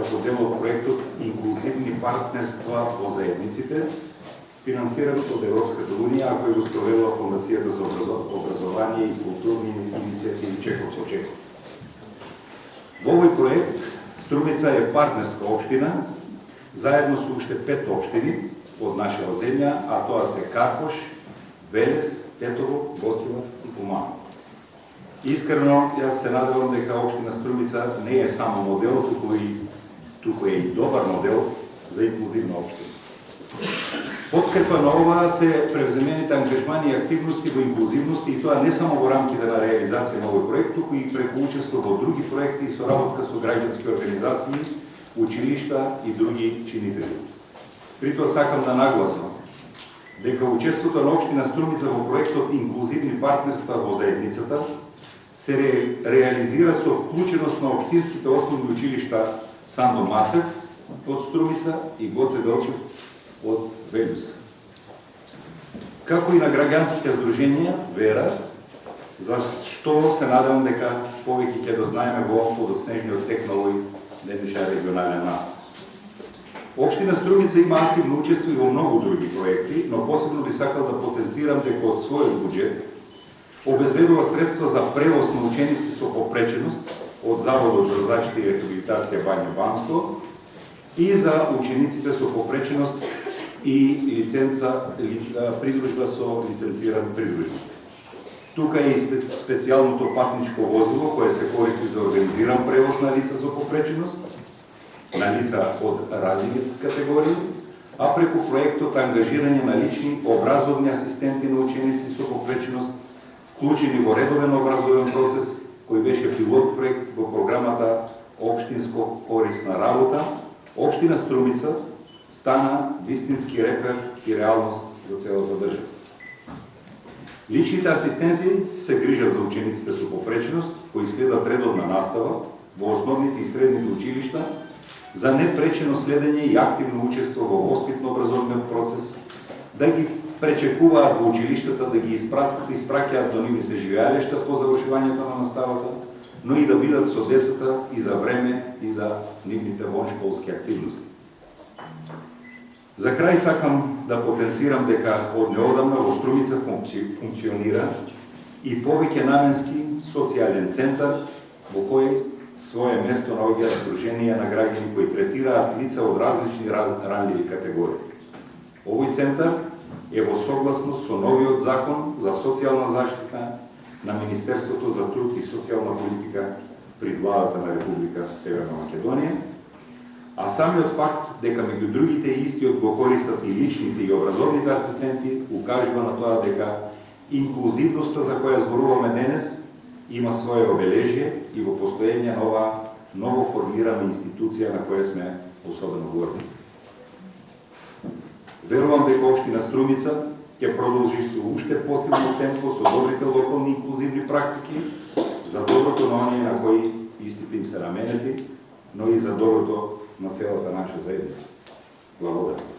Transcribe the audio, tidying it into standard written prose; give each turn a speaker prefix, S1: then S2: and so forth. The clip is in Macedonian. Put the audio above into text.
S1: како дел од проектот Инклузивни партнерства во заедниците, финансиран од Европската Унија, а кој го спроведува Фондацијата за образование и културни иницијативи Чеков со Чеков. Во овој проект Струмица е партнерска општина, заедно со уште 5 општини од нашава земја, а тоа се Карпош, Велес, Тетово, Гостивар и Куманово. Искрено, јас се надевам дека општина Струмица не е само модел, туку е и добар модел за инклузивна општина. Подкрепа на ова се превземените ангажмани и активности во инклузивност и тоа не само во рамките на реализација на овој проект, туку и преку учество во други проекти и соработка со граѓански организации, училишта и други чинители. При тоа сакам да нагласам дека учеството на општина Струмица во проектот Инклузивни партнерства во заедницата се реализира со вклученост на општинските основни училишта Сандо Масев од Струмица и Гоце Делчев од Велюса. Како и на граѓанските здруженија Вера, за што се надевам дека повеќе ќе дознаеме во подоцнежниот тек на овој денешен регионален настав. Општина Струмица има активно учество и во многу други проекти, но посебно би сакал да потенцирам дека од својот буџет обезбедува средства за превоз на ученици со попреченост од Заводот за заштита и рехабилитација Бања Банско и за учениците со попреченост и придружба со лиценциран придружник. Тука е и специјалното патничко возило кое се користи за организиран превоз на лица со попреченост, на лица од ранливи категории, а преку проектот ангажирање на лични образовни асистенти на ученици со попреченост, вклучени во редовен образовен процес, кој беше пилот проект во програмата Општинско корисна работа, општина Струмица стана вистински репер и реалност за целата држава. Личните асистенти се грижат за учениците со попреченост, кои следат редовна настава во основните и средните училишта, за непречено следење и активно учество во воспитно-образовниот процес, да ги пречекуваат во училиштата, да ги испраќаат до нивните живеалишта по завршувањето на наставата, но и да бидат со децата и за време и за нивните воншколски активности. За крај сакам да потенцирам дека од неодамна во Струмица функционира и повеќе наменски социјален центар во кој свое место наоѓаат здруженија на граѓани кои третираат лица од различни ранливи категории. Овој центар е во согласност со новиот закон за социјална заштита на Министерството за труд и социјална политика при владата на Република Северна Македонија, а самиот факт дека меѓу другите истиот го користат и личните и образовните асистенти укажува на тоа дека инклузивноста за која зборуваме денес има свое обележје и во постоење на ова ново формирана институција на која сме особено горди. Верувам дека општина Струмица ќе продолжи со уште посилно темпо со добрите локални инклузивни практики за доброто на оние на кои истите им се наменети, но и за доброто на целата наша заедница. Благодарам.